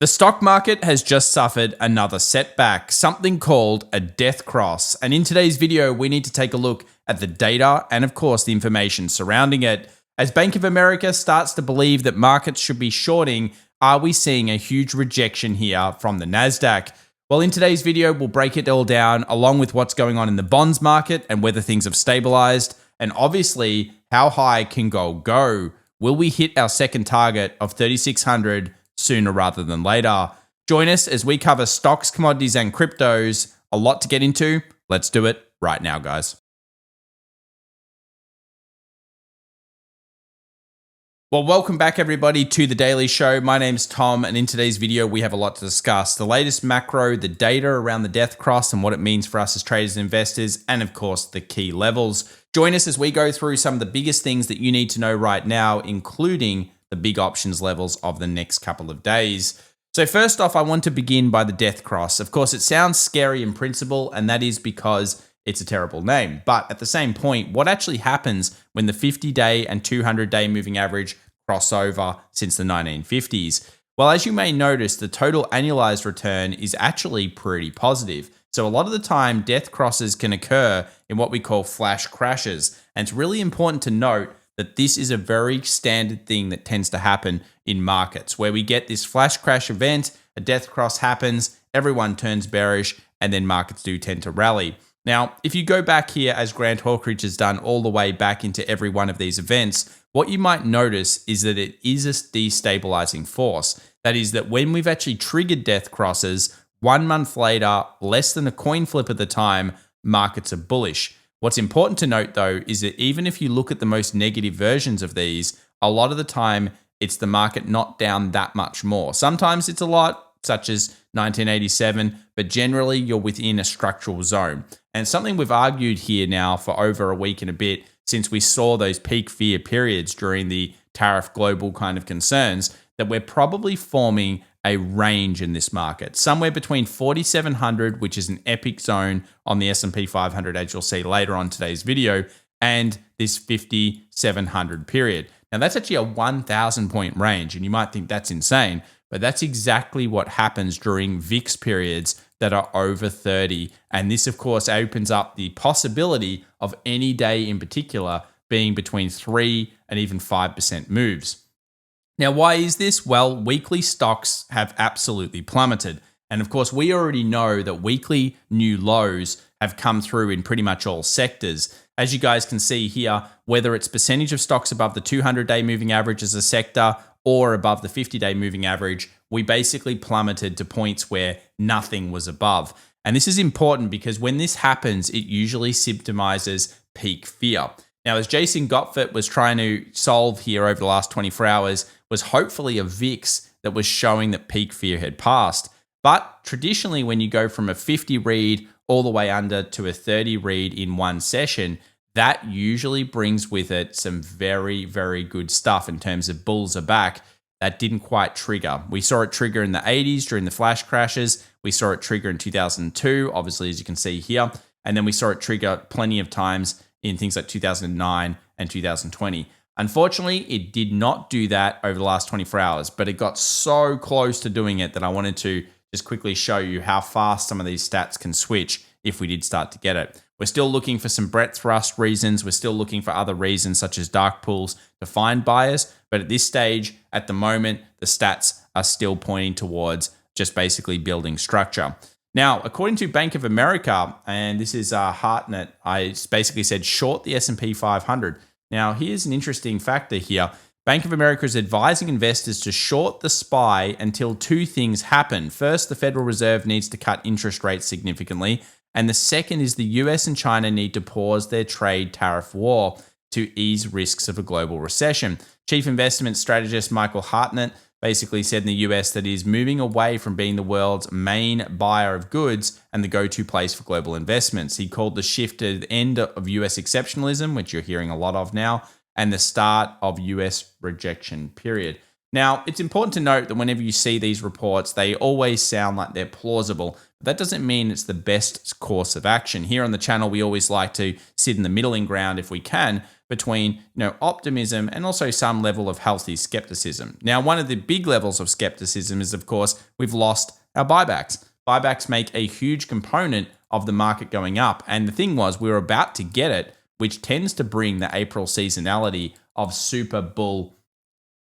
The stock market has just suffered another setback, something called a death cross. And in today's video, we need to take a look at the data and, of course, the information surrounding it. As Bank of America starts to believe that markets should be shorting, are we seeing a huge rejection here from the NASDAQ? Well, in today's video, we'll break it all down along with what's going on in the bonds market and whether things have stabilized. And obviously, how high can gold go? Will we hit our second target of 3,600 sooner rather than later? Join us as we cover stocks, commodities, and cryptos. A lot to get into. Let's do it right now, guys. Well, welcome back everybody to The Daily Show. My name's Tom, and in today's video, we have a lot to discuss. The latest macro, the data around the death cross and what it means for us as traders and investors, and of course, the key levels. Join us as we go through some of the biggest things that you need to know right now, including the big options levels of the next couple of days. So first off, I want to begin by the death cross. Of course, it sounds scary in principle, and that is because it's a terrible name. But at the same point, what actually happens when the 50-day and 200-day moving average cross over since the 1950s? Well, as you may notice, the total annualized return is actually pretty positive. So a lot of the time, death crosses can occur in what we call flash crashes. And it's really important to note that this is a very standard thing that tends to happen in markets, where we get this flash crash event, a death cross happens, everyone turns bearish, and then markets do tend to rally. Now, if you go back here, as Grant Hawkridge has done all the way back into every one of these events, what you might notice is that it is a destabilizing force. That is that when we've actually triggered death crosses, 1 month later, less than a coin flip at the time, markets are bullish. What's important to note, though, is that even if you look at the most negative versions of these, a lot of the time, it's the market not down that much more. Sometimes it's a lot, such as 1987, but generally you're within a structural zone. And something we've argued here now for over a week and a bit since we saw those peak fear periods during the tariff global kind of concerns, that we're probably forming a range in this market, somewhere between 4,700, which is an epic zone on the S&P 500, as you'll see later on today's video, and this 5,700 period. Now, that's actually a 1,000 point range, and you might think that's insane, but that's exactly what happens during VIX periods that are over 30. And this, of course, opens up the possibility of any day in particular being between 3 and even 5% moves. Now, why is this? Well, weekly stocks have absolutely plummeted. And of course, we already know that weekly new lows have come through in pretty much all sectors. As you guys can see here, whether it's percentage of stocks above the 200-day moving average as a sector or above the 50-day moving average, we basically plummeted to points where nothing was above. And this is important because when this happens, it usually symptomizes peak fear. Now, as Jason Gottfried was trying to solve here over the last 24 hours, was hopefully a VIX that was showing that peak fear had passed. But traditionally, when you go from a 50 read all the way under to a 30 read in one session, that usually brings with it some very, very good stuff in terms of bulls are back. That didn't quite trigger. We saw it trigger in the 80s during the flash crashes. We saw it trigger in 2002, obviously, as you can see here. And then we saw it trigger plenty of times in things like 2009 and 2020. Unfortunately, it did not do that over the last 24 hours, but it got so close to doing it that I wanted to just quickly show you how fast some of these stats can switch if we did start to get it. We're still looking for some breadth thrust reasons. We're still looking for other reasons such as dark pools to find buyers. But at this stage, at the moment, the stats are still pointing towards just basically building structure. Now, according to Bank of America, and this is Hartnett, I basically said short the S&P 500. Now, here's an interesting factor here. Bank of America is advising investors to short the SPY until two things happen. First, the Federal Reserve needs to cut interest rates significantly. And the second is the US and China need to pause their trade tariff war to ease risks of a global recession. Chief investment strategist Michael Hartnett basically said in the US that he is moving away from being the world's main buyer of goods and the go-to place for global investments. He called the shift to the end of US exceptionalism, which you're hearing a lot of now, and the start of US rejection period. Now, it's important to note that whenever you see these reports, they always sound like they're plausible, That doesn't mean it's the best course of action. Here on the channel, we always like to sit in the middling ground if we can between optimism and also some level of healthy skepticism. Now, one of the big levels of skepticism is, of course, we've lost our buybacks. Buybacks make a huge component of the market going up. And the thing was, we were about to get it, which tends to bring the April seasonality of super bull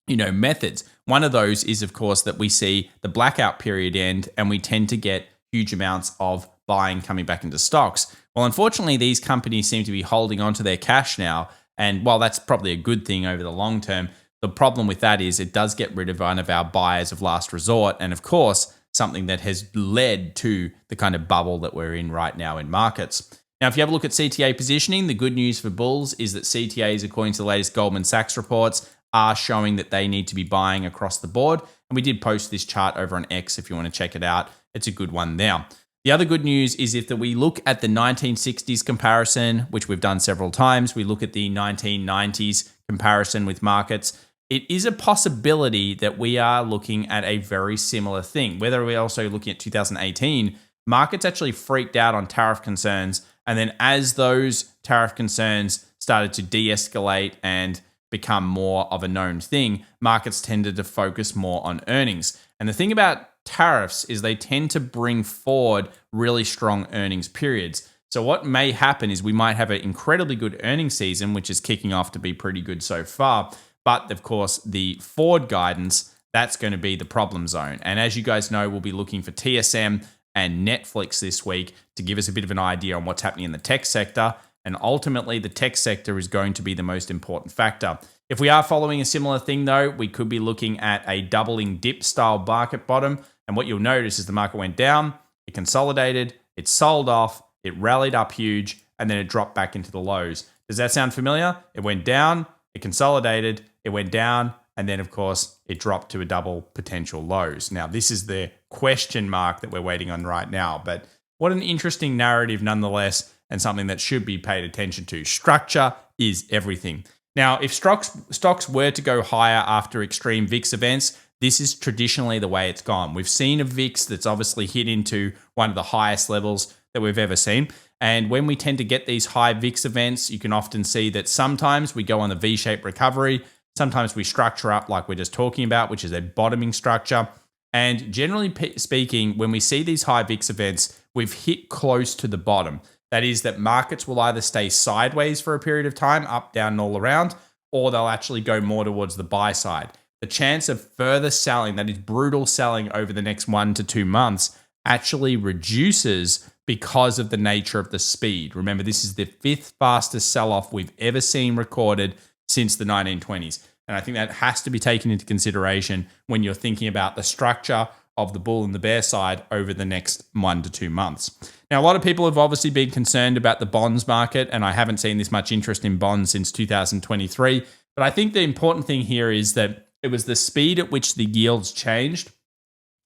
methods. One of those is, of course, that we see the blackout period end and we tend to get huge amounts of buying coming back into stocks. Well, unfortunately, these companies seem to be holding on to their cash now. And while that's probably a good thing over the long term, the problem with that is it does get rid of one of our buyers of last resort. And of course, something that has led to the kind of bubble that we're in right now in markets. Now, if you have a look at CTA positioning, the good news for bulls is that CTAs, according to the latest Goldman Sachs reports, are showing that they need to be buying across the board. And we did post this chart over on X if you want to check it out. It's a good one there. The other good news is if we look at the 1960s comparison, which we've done several times, we look at the 1990s comparison with markets, it is a possibility that we are looking at a very similar thing. Whether we're also looking at 2018, markets actually freaked out on tariff concerns. And then as those tariff concerns started to de-escalate and become more of a known thing, markets tended to focus more on earnings. And the thing about tariffs is they tend to bring forward really strong earnings periods. So what may happen is we might have an incredibly good earnings season, which is kicking off to be pretty good so far. But of course, the forward guidance, that's going to be the problem zone. And as you guys know, we'll be looking for TSM and Netflix this week to give us a bit of an idea on what's happening in the tech sector. And ultimately, the tech sector is going to be the most important factor. If we are following a similar thing, though, we could be looking at a doubling dip style market bottom. And what you'll notice is the market went down, it consolidated, it sold off, it rallied up huge, and then it dropped back into the lows. Does that sound familiar? It went down, it consolidated, it went down, and then, of course, it dropped to a double potential lows. Now, this is the question mark that we're waiting on right now. But what an interesting narrative nonetheless, and something that should be paid attention to. Structure is everything. Now, if stocks were to go higher after extreme VIX events, this is traditionally the way it's gone. We've seen a VIX that's obviously hit into one of the highest levels that we've ever seen. And when we tend to get these high VIX events, you can often see that sometimes we go on the V-shaped recovery. Sometimes we structure up like we're just talking about, which is a bottoming structure. And generally speaking, when we see these high VIX events, we've hit close to the bottom. That is that markets will either stay sideways for a period of time, up, down, and all around, or they'll actually go more towards the buy side. The chance of further selling, that is brutal selling over the next 1 to 2 months, actually reduces because of the nature of the speed. Remember, this is the 5th fastest sell-off we've ever seen recorded since the 1920s. And I think that has to be taken into consideration when you're thinking about the structure of the bull and the bear side over the next 1 to 2 months. Now, a lot of people have obviously been concerned about the bonds market, and I haven't seen this much interest in bonds since 2023. But I think the important thing here is that it was the speed at which the yields changed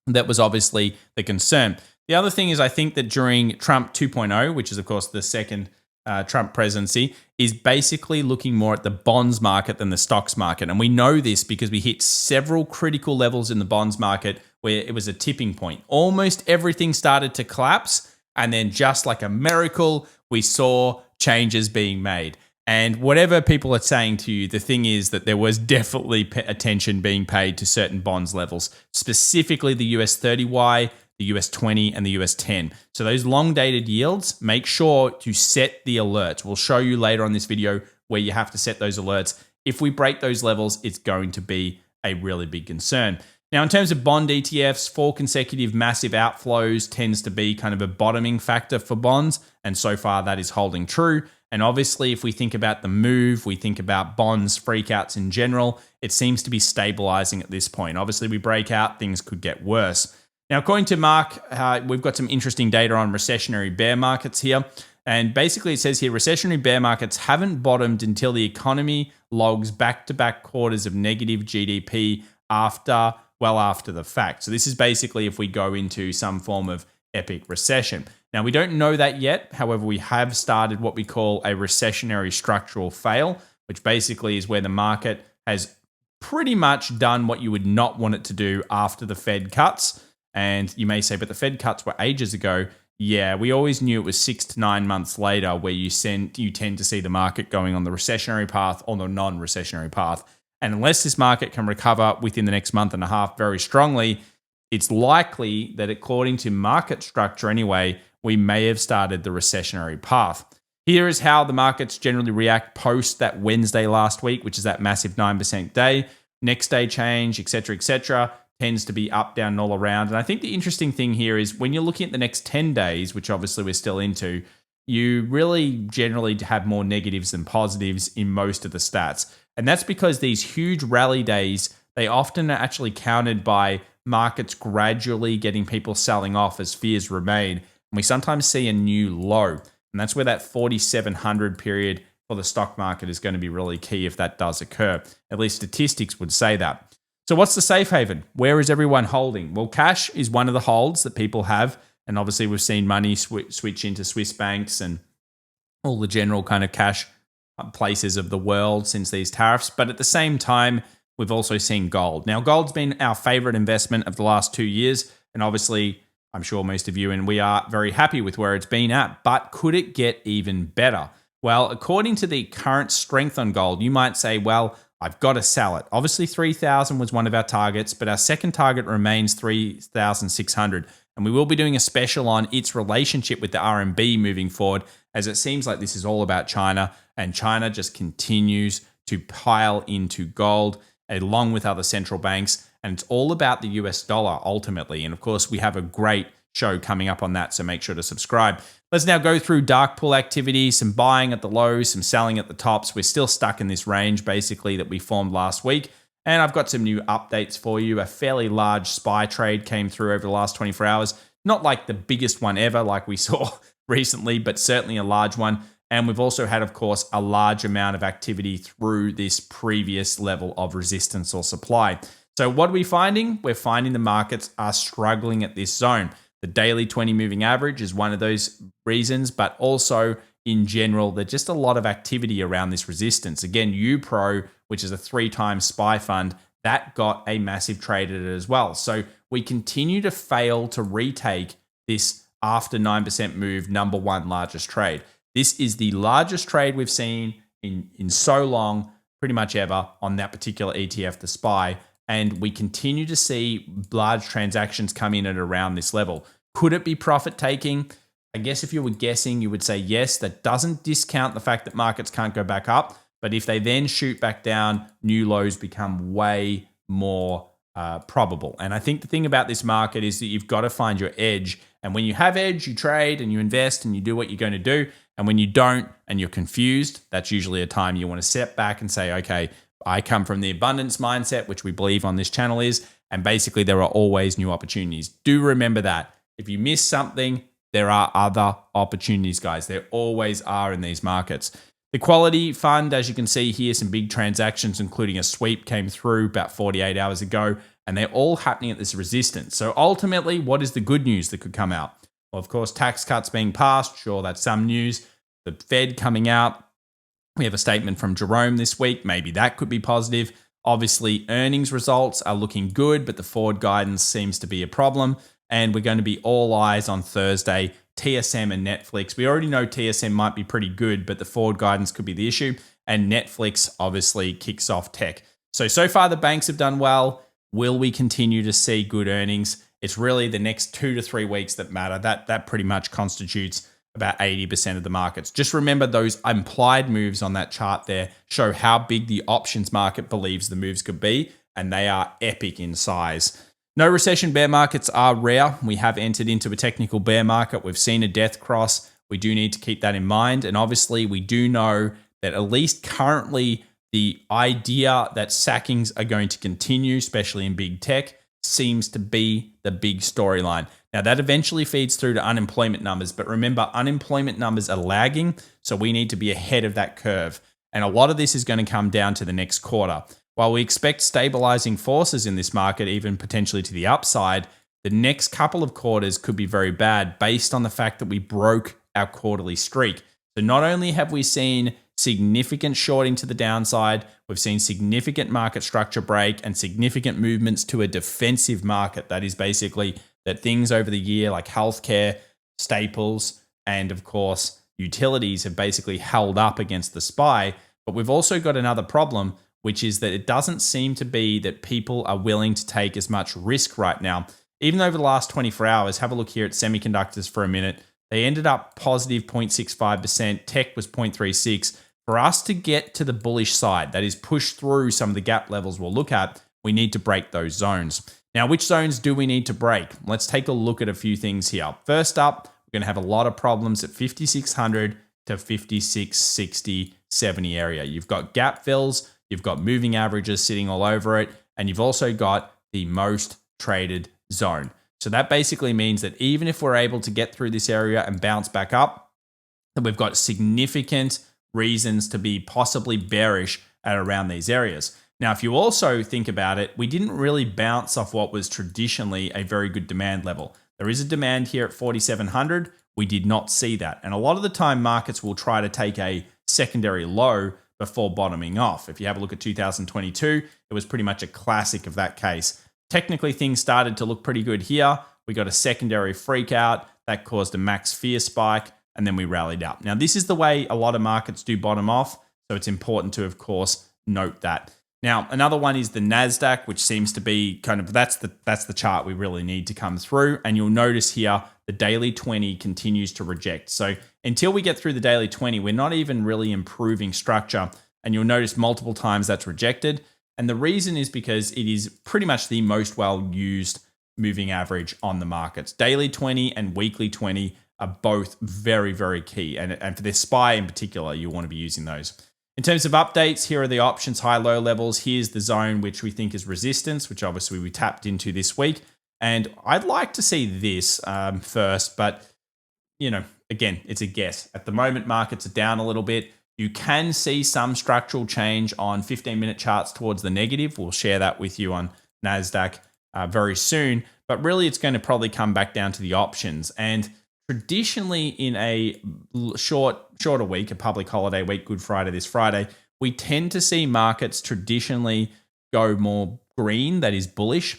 that was obviously the concern. The other thing is I think that during Trump 2.0, which is, of course, the second Trump presidency, is basically looking more at the bonds market than the stocks market. And we know this because we hit several critical levels in the bonds market where it was a tipping point. Almost everything started to collapse. And then just like a miracle, we saw changes being made. And whatever people are saying to you, the thing is that there was definitely attention being paid to certain bonds levels, specifically the US 30Y, the US 20, and the US 10. So those long dated yields, make sure to set the alerts. We'll show you later on this video where you have to set those alerts. If we break those levels, it's going to be a really big concern. Now, in terms of bond ETFs, 4 consecutive massive outflows tends to be kind of a bottoming factor for bonds. And so far that is holding true. And obviously, if we think about the move, we think about bonds freakouts in general, it seems to be stabilizing at this point. Obviously, we break out, things could get worse. Now, according to Mark, we've got some interesting data on recessionary bear markets here. And basically, it says here, recessionary bear markets haven't bottomed until the economy logs back-to-back quarters of negative GDP after the fact. So this is basically if we go into some form of epic recession. Now, we don't know that yet. However, we have started what we call a recessionary structural fail, which basically is where the market has pretty much done what you would not want it to do after the Fed cuts. And you may say, but the Fed cuts were ages ago. Yeah, we always knew it was 6 to 9 months later where you tend to see the market going on the recessionary path or the non-recessionary path. And unless this market can recover within the next month and a half very strongly, it's likely that according to market structure anyway, we may have started the recessionary path. Here is how the markets generally react post that Wednesday last week, which is that massive 9% day. Next day change, etc., tends to be up, down, and all around. And I think the interesting thing here is when you're looking at the next 10 days, which obviously we're still into, you really generally have more negatives than positives in most of the stats. And that's because these huge rally days, they often are actually countered by markets gradually getting people selling off as fears remain. And we sometimes see a new low. And that's where that 4,700 period for the stock market is going to be really key if that does occur. At least statistics would say that. So what's the safe haven? Where is everyone holding? Well, cash is one of the holds that people have. And obviously we've seen money switch into Swiss banks and all the general kind of cash places of the world since these tariffs. But at the same time, we've also seen gold. Now, gold's been our favorite investment of the last 2 years. And obviously, I'm sure most of you and we are very happy with where it's been at. But could it get even better? Well, according to the current strength on gold, you might say, well, I've got to sell it. Obviously, 3,000 was one of our targets, but our second target remains 3,600. And we will be doing a special on its relationship with the RMB moving forward, as it seems like this is all about China, and China just continues to pile into gold along with other central banks. And it's all about the US dollar ultimately. And of course, we have a great show coming up on that, so make sure to subscribe. Let's now go through Darkpool activity, some buying at the lows, some selling at the tops. We're still stuck in this range basically that we formed last week. And I've got some new updates for you. A fairly large SPY trade came through over the last 24 hours. Not like the biggest one ever like we saw recently, but certainly a large one. And we've also had, of course, a large amount of activity through this previous level of resistance or supply. So what are we finding? We're finding the markets are struggling at this zone. The daily 20 moving average is one of those reasons, but also in general, there's just a lot of activity around this resistance. Again, UPRO, which is a 3-time SPY fund, that got a massive trade at it as well. So we continue to fail to retake this after 9% move number one largest trade. This is the largest trade we've seen in so long, pretty much ever, on that particular ETF, the SPY. And we continue to see large transactions come in at around this level. Could it be profit taking? I guess if you were guessing, you would say yes. That doesn't discount the fact that markets can't go back up. But if they then shoot back down, new lows become way more probable. And I think the thing about this market is that you've got to find your edge. And when you have edge, you trade and you invest and you do what you're going to do. And when you don't and you're confused, that's usually a time you want to step back and say, okay, I come from the abundance mindset, which we believe on this channel is, and basically there are always new opportunities. Do remember that. If you miss something, there are other opportunities, guys. There always are in these markets. The quality fund, as you can see here, some big transactions, including a sweep, came through about 48 hours ago, and they're all happening at this resistance. So ultimately, what is the good news that could come out? Well, of course, tax cuts being passed. Sure, that's some news. The Fed coming out. We have a statement from Jerome this week. Maybe that could be positive. Obviously, earnings results are looking good, but the forward guidance seems to be a problem. And we're going to be all eyes on Thursday, TSM and Netflix. We already know TSM might be pretty good, but the forward guidance could be the issue. And Netflix obviously kicks off tech. So far the banks have done well. Will we continue to see good earnings? It's really the next 2 to 3 weeks that matter. That pretty much constitutes about 80% of the markets. Just remember those implied moves on that chart there show how big the options market believes the moves could be, and they are epic in size. No recession bear markets are rare. We have entered into a technical bear market. We've seen a death cross. We do need to keep that in mind. And obviously, we do know that at least currently, the idea that sackings are going to continue, especially in big tech, seems to be the big storyline. Now, that eventually feeds through to unemployment numbers. But remember, unemployment numbers are lagging, so we need to be ahead of that curve. And a lot of this is going to come down to the next quarter. While we expect stabilizing forces in this market, even potentially to the upside, the next couple of quarters could be very bad based on the fact that we broke our quarterly streak. So not only have we seen significant shorting to the downside, we've seen significant market structure break and significant movements to a defensive market. That is basically that things over the year like healthcare, staples, and of course, utilities have basically held up against the SPY. But we've also got another problem, which is that it doesn't seem to be that people are willing to take as much risk right now. Even over the last 24 hours, have a look here at semiconductors for a minute. They ended up positive 0.65%. Tech was 0.36. For us to get to the bullish side, that is push through some of the gap levels we'll look at, we need to break those zones. Now, which zones do we need to break? Let's take a look at a few things here. First up, we're going to have a lot of problems at 5,600 to 5660, 70 area. You've got gap fills, you've got moving averages sitting all over it, and you've also got the most traded zone. So that basically means that even if we're able to get through this area and bounce back up, that we've got significant reasons to be possibly bearish at around these areas. Now, if you also think about it, we didn't really bounce off what was traditionally a very good demand level. There is a demand here at 4,700. We did not see that. And a lot of the time, markets will try to take a secondary low before bottoming off. If you have a look at 2022, it was pretty much a classic of that case. Technically, things started to look pretty good here. We got a secondary freak out that caused a max fear spike, and then we rallied up. Now, this is the way a lot of markets do bottom off, so it's important to, of course, note that. Now, another one is the NASDAQ, which seems to be kind of, that's the chart we really need to come through. And you'll notice here, the daily 20 continues to reject. So until we get through the daily 20, we're not even really improving structure. And you'll notice multiple times that's rejected. And the reason is because it is pretty much the most well-used moving average on the markets. Daily 20 and weekly 20 are both very, very key. And for this SPY in particular, you want to be using those. In terms of updates, here are the options, high, low levels. Here's the zone, which we think is resistance, which obviously we tapped into this week. And I'd like to see this first, but, you know, again, it's a guess. At the moment, markets are down a little bit. You can see some structural change on 15-minute charts towards the negative. We'll share that with you on NASDAQ very soon. But really, it's going to probably come back down to the options. And traditionally, in a shorter week, a public holiday week, Good Friday this Friday, we tend to see markets traditionally go more green, that is bullish,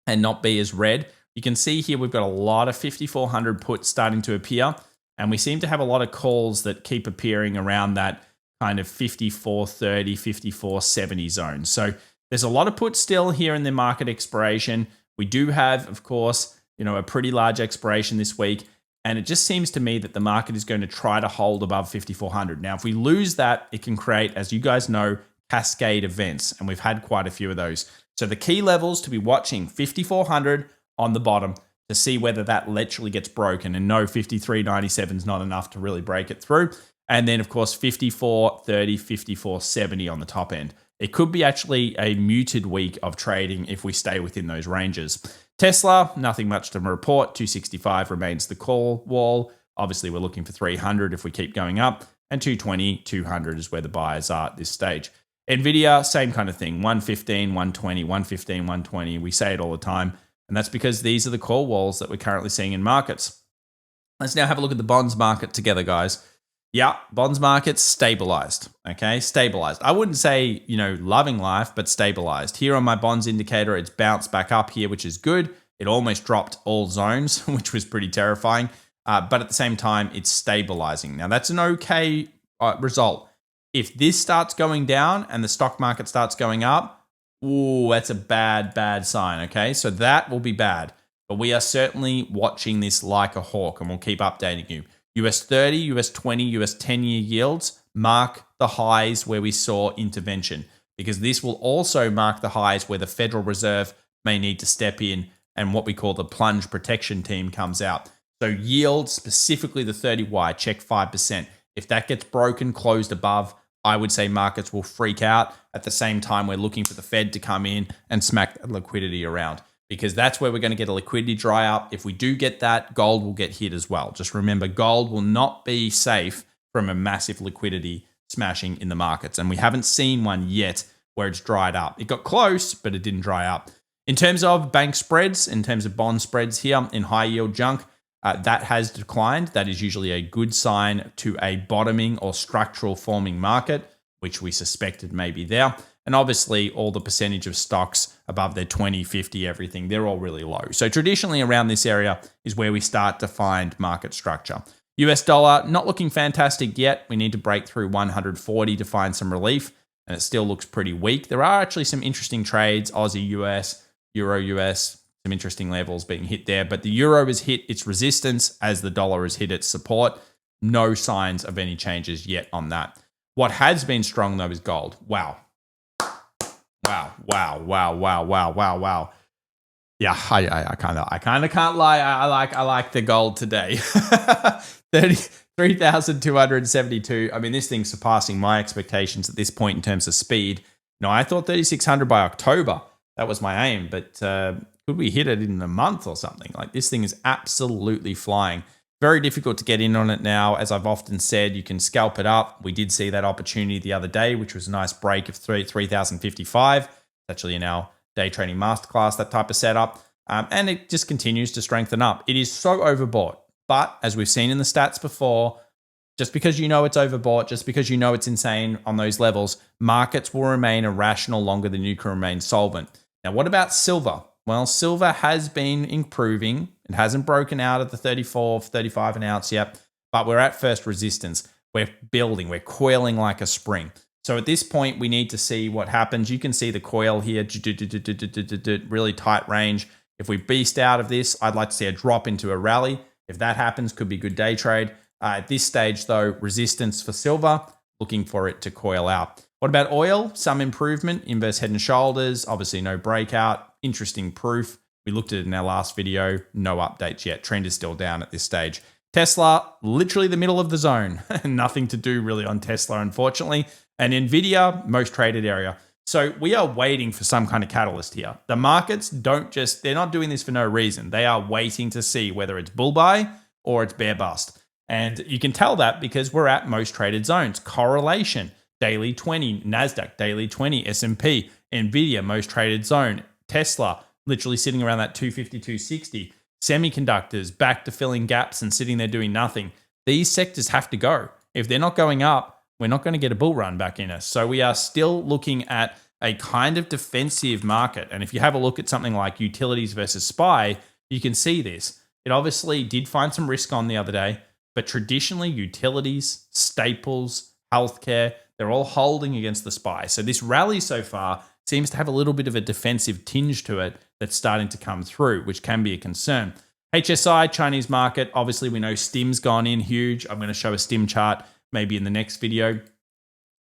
and not be as red. You can see here we've got a lot of 5,400 puts starting to appear, and we seem to have a lot of calls that keep appearing around that kind of 5,430, 5,470 zone. So there's a lot of puts still here in the market expiration. We do have, of course, a pretty large expiration this week. And it just seems to me that the market is going to try to hold above 5,400. Now, if we lose that, it can create, as you guys know, cascade events. And we've had quite a few of those. So the key levels to be watching, 5,400 on the bottom to see whether that literally gets broken. And no, 53.97 is not enough to really break it through. And then, of course, 54.30, 54.70 on the top end. It could be actually a muted week of trading if we stay within those ranges. Tesla, nothing much to report. 265 remains the call wall. Obviously, we're looking for 300 if we keep going up. And 220, 200 is where the buyers are at this stage. Nvidia, same kind of thing. 115, 120, 115, 120. We say it all the time. And that's because these are the call walls that we're currently seeing in markets. Let's now have a look at the bonds market together, guys. Yeah, bonds market's stabilized, okay? Stabilized. I wouldn't say, loving life, but stabilized. Here on my bonds indicator, it's bounced back up here, which is good. It almost dropped all zones, which was pretty terrifying. But at the same time, it's stabilizing. Now, that's an okay result. If this starts going down and the stock market starts going up, ooh, that's a bad sign, okay? So that will be bad. But we are certainly watching this like a hawk, and we'll keep updating you. US 30, US 20, US 10-year yields mark the highs where we saw intervention, because this will also mark the highs where the Federal Reserve may need to step in and what we call the plunge protection team comes out. So yield, specifically the 30Y, check 5%. If that gets broken, closed above, I would say markets will freak out. At the same time, we're looking for the Fed to come in and smack that liquidity around, because that's where we're going to get a liquidity dry up. If we do get that, gold will get hit as well. Just remember, gold will not be safe from a massive liquidity smashing in the markets. And we haven't seen one yet where it's dried up. It got close, but it didn't dry up. In terms of bank spreads, in terms of bond spreads here in high yield junk, that has declined. That is usually a good sign to a bottoming or structural forming market, which we suspected may be there. And obviously all the percentage of stocks above their 20, 50, everything, they're all really low. So traditionally around this area is where we start to find market structure. US dollar, not looking fantastic yet. We need to break through 140 to find some relief, and it still looks pretty weak. There are actually some interesting trades, Aussie US, Euro US, some interesting levels being hit there, but the euro has hit its resistance as the dollar has hit its support. No signs of any changes yet on that. What has been strong though is gold. Wow. Wow. Yeah, I kind of can't lie. I like the gold today. 3,272. I mean, this thing's surpassing my expectations at this point in terms of speed. No, I thought 3,600 by October. That was my aim, but could we hit it in a month or something? Like, this thing is absolutely flying. Very difficult to get in on it now. As I've often said, you can scalp it up. We did see that opportunity the other day, which was a nice break of 3,055. It's actually in our day trading masterclass, that type of setup. And it just continues to strengthen up. It is so overbought. But as we've seen in the stats before, just because you know it's overbought, just because you know it's insane on those levels, markets will remain irrational longer than you can remain solvent. Now, what about silver? Well, silver has been improving. It hasn't broken out of the 34, 35 an ounce yet, but we're at first resistance. We're building, we're coiling like a spring. So at this point, we need to see what happens. You can see the coil here, really tight range. If we beast out of this, I'd like to see a drop into a rally. If that happens, could be good day trade. At this stage though, resistance for silver, looking for it to coil out. What about oil? Some improvement, inverse head and shoulders, obviously no breakout. Interesting proof. We looked at it in our last video. No updates yet. Trend is still down at this stage. Tesla, literally the middle of the zone. Nothing to do really on Tesla, unfortunately. And Nvidia, most traded area. So we are waiting for some kind of catalyst here. The markets they're not doing this for no reason. They are waiting to see whether it's bull buy or it's bear bust. And you can tell that because we're at most traded zones. Correlation, daily 20, NASDAQ, daily 20, S&P, Nvidia, most traded zone. Tesla, literally sitting around that 250, 260. Semiconductors, back to filling gaps and sitting there doing nothing. These sectors have to go. If they're not going up, we're not going to get a bull run back in us. So we are still looking at a kind of defensive market. And if you have a look at something like utilities versus SPY, you can see this. It obviously did find some risk on the other day, but traditionally utilities, staples, healthcare, they're all holding against the SPY. So this rally so far seems to have a little bit of a defensive tinge to it that's starting to come through, which can be a concern. HSI, Chinese market, obviously we know STIM's gone in huge. I'm going to show a STIM chart maybe in the next video.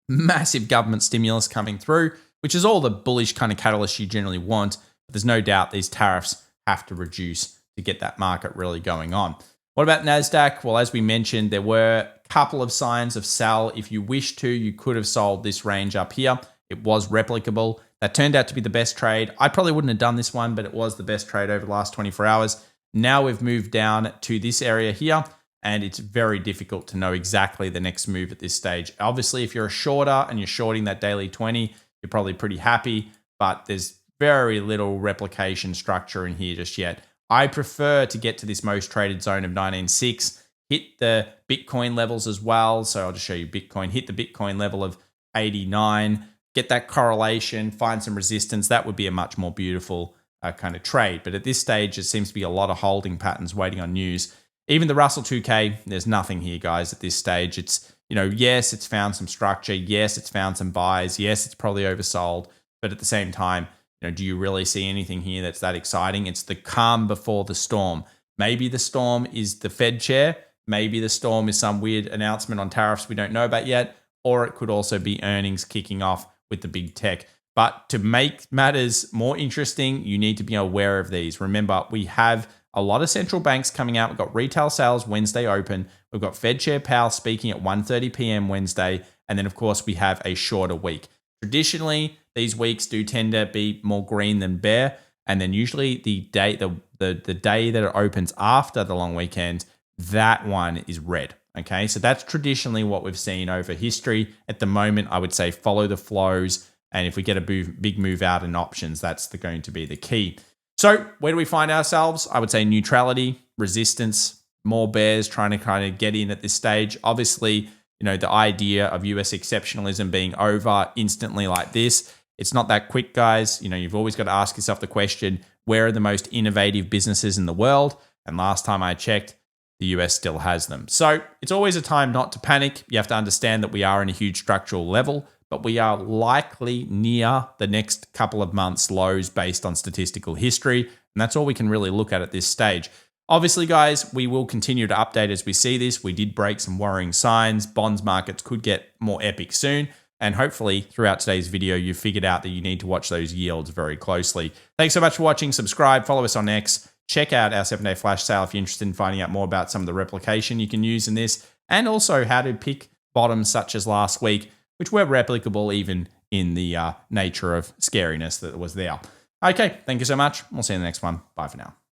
Massive government stimulus coming through, which is all the bullish kind of catalyst you generally want. But there's no doubt these tariffs have to reduce to get that market really going on. What about NASDAQ? Well, as we mentioned, there were a couple of signs of sell. If you wish to, you could have sold this range up here. It was replicable. That turned out to be the best trade. I probably wouldn't have done this one, but it was the best trade over the last 24 hours. Now we've moved down to this area here, and it's very difficult to know exactly the next move at this stage. Obviously, if you're a shorter and you're shorting that daily 20, you're probably pretty happy, but there's very little replication structure in here just yet. I prefer to get to this most traded zone of 19.6, hit the Bitcoin levels as well. So I'll just show you Bitcoin, hit the Bitcoin level of 89, get that correlation, find some resistance. That would be a much more beautiful kind of trade. But at this stage, it seems to be a lot of holding patterns waiting on news. Even the Russell 2K, there's nothing here, guys, at this stage. It's, yes, it's found some structure. Yes, it's found some buys. Yes, it's probably oversold. But at the same time, do you really see anything here that's that exciting? It's the calm before the storm. Maybe the storm is the Fed chair. Maybe the storm is some weird announcement on tariffs we don't know about yet. Or it could also be earnings kicking off with the big tech. But to make matters more interesting, you need to be aware of these. Remember, we have a lot of central banks coming out. We've got retail sales Wednesday open. We've got Fed Chair Powell speaking at 1:30 p.m. Wednesday. And then, of course, we have a shorter week. Traditionally, these weeks do tend to be more green than bear. And then usually the day the day that it opens after the long weekend, that one is red. Okay, so that's traditionally what we've seen over history. At the moment, I would say follow the flows. And if we get a big move out in options, that's going to be the key. So where do we find ourselves? I would say neutrality, resistance, more bears trying to kind of get in at this stage. Obviously, the idea of US exceptionalism being over instantly like this It's not that quick, guys. You've always got to ask yourself the question, where are the most innovative businesses in the world? And last time I checked, the US still has them. So it's always a time not to panic. You have to understand that we are in a huge structural level, but we are likely near the next couple of months' lows based on statistical history. And that's all we can really look at this stage. Obviously, guys, we will continue to update as we see this. We did break some worrying signs. Bonds markets could get more epic soon. And hopefully throughout today's video, you've figured out that you need to watch those yields very closely. Thanks so much for watching. Subscribe, follow us on X. Check out our 7-day flash sale if you're interested in finding out more about some of the replication you can use in this, and also how to pick bottoms such as last week, which were replicable even in the nature of scariness that was there. Okay, thank you so much. We'll see you in the next one. Bye for now.